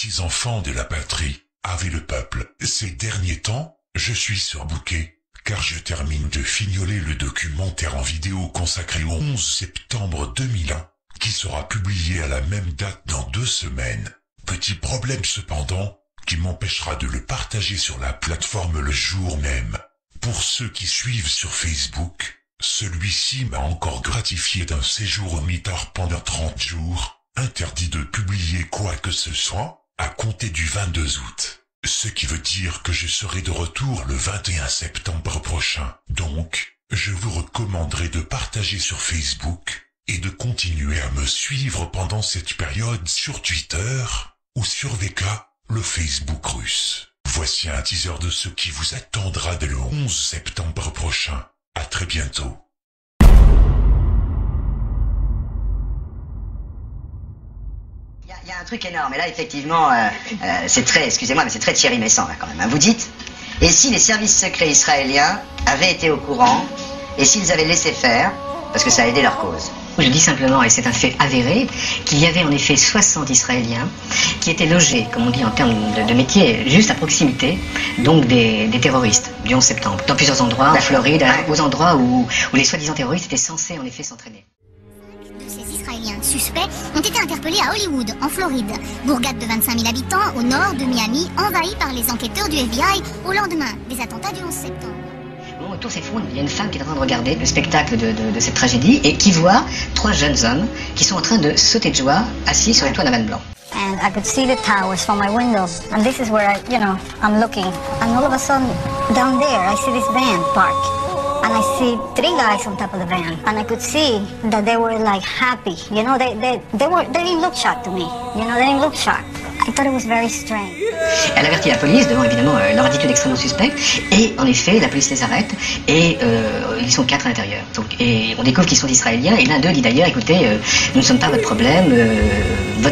petits enfants de la patrie, avec le peuple. Ces derniers temps, je suis surbooké, car je termine de fignoler le documentaire en vidéo consacré au 11 septembre 2001, qui sera publié à la même date dans 2 semaines. Petit problème cependant, qui m'empêchera de le partager sur la plateforme le jour même. Pour ceux qui suivent sur Facebook, celui-ci m'a encore gratifié d'un séjour au mitard pendant 30 jours, interdit de publier quoi que ce soit, à compter du 22 août. Ce qui veut dire que je serai de retour le 21 septembre prochain. Donc, je vous recommanderais de partager sur Facebook, et de continuer à me suivre pendant cette période sur Twitter, ou sur VK, le Facebook russe. Voici un teaser de ce qui vous attendra dès le 11 septembre prochain. À très bientôt. Il y a un truc énorme, et là effectivement, c'est très, excusez-moi, mais c'est très Thierry Messant là quand même. Hein. Vous dites, et si les services secrets israéliens avaient été au courant, et s'ils avaient laissé faire, parce que ça a aidé leur cause. Je dis simplement, et c'est un fait avéré, qu'il y avait en effet 60 Israéliens qui étaient logés, comme on dit en termes de métier, juste à proximité, donc des terroristes du 11 septembre, dans plusieurs endroits, en Floride, aux endroits où les soi-disant terroristes étaient censés en effet s'entraîner. Ces Israéliens suspects ont été interpellés à Hollywood, en Floride, bourgade de 25 000 habitants au nord de Miami, envahie par les enquêteurs du FBI au lendemain des attentats du 11 septembre. Autour de ces fronts, il y a une femme qui est en train de regarder le spectacle de cette tragédie et qui voit 3 jeunes hommes qui sont en train de sauter de joie, assis sur le toit d'un van blanc. And I could see the towers from my window, and this is where I'm looking, and all of a sudden, down there, I see this van parked. And I see 3 guys on top of the van, and I could see that they were like happy. You know, they didn't look shocked to me. You know, they didn't look shocked. I thought it was very strange. Elle avertit la police devant évidemment leur attitude extrêmement suspecte, et en effet la police les arrête, et ils sont 4 à l'intérieur. Et on découvre qu'ils sont israéliens, et l'un d'eux dit d'ailleurs, écoutez, nous ne sommes pas votre problème, vos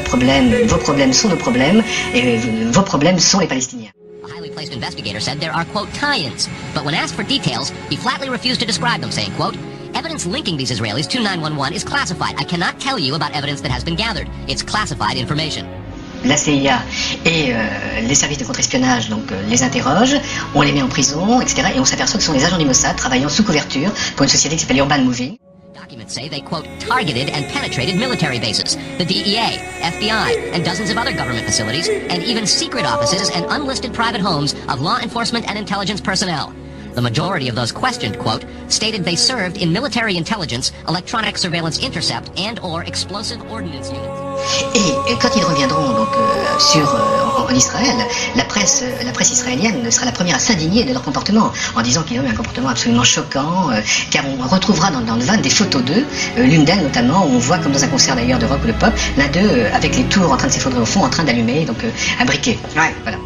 problèmes sont nos problèmes, et vos problèmes sont les Palestiniens. A highly placed investigator said there are, quote, tie-ins, but when asked for details, he flatly refused to describe them, saying, quote, evidence linking these Israelis to 911 is classified. I cannot tell you about evidence that has been gathered. It's classified information. La CIA et les services de contre-espionnage les interrogent, on les met en prison, etc. Et on s'aperçoit que ce sont des agents du Mossad travaillant sous couverture pour une société qui s'appelle Urban Moving. Documents say they, quote, targeted and penetrated military bases, the DEA, FBI, and dozens of other government facilities, and even secret offices and unlisted private homes of law enforcement and intelligence personnel. The majority of those questioned, quote, stated they served in military intelligence, electronic surveillance intercept, and or explosive ordnance units. Et quand ils reviendront en Israël, la presse israélienne sera la première à s'indigner de leur comportement, en disant qu'ils ont eu un comportement absolument choquant, car on retrouvera dans le van des photos d'eux, l'une d'elles notamment, où on voit comme dans un concert d'ailleurs de rock ou de pop, l'un d'eux avec les tours en train de s'effondrer au fond, en train d'allumer un briquet. Ouais, voilà.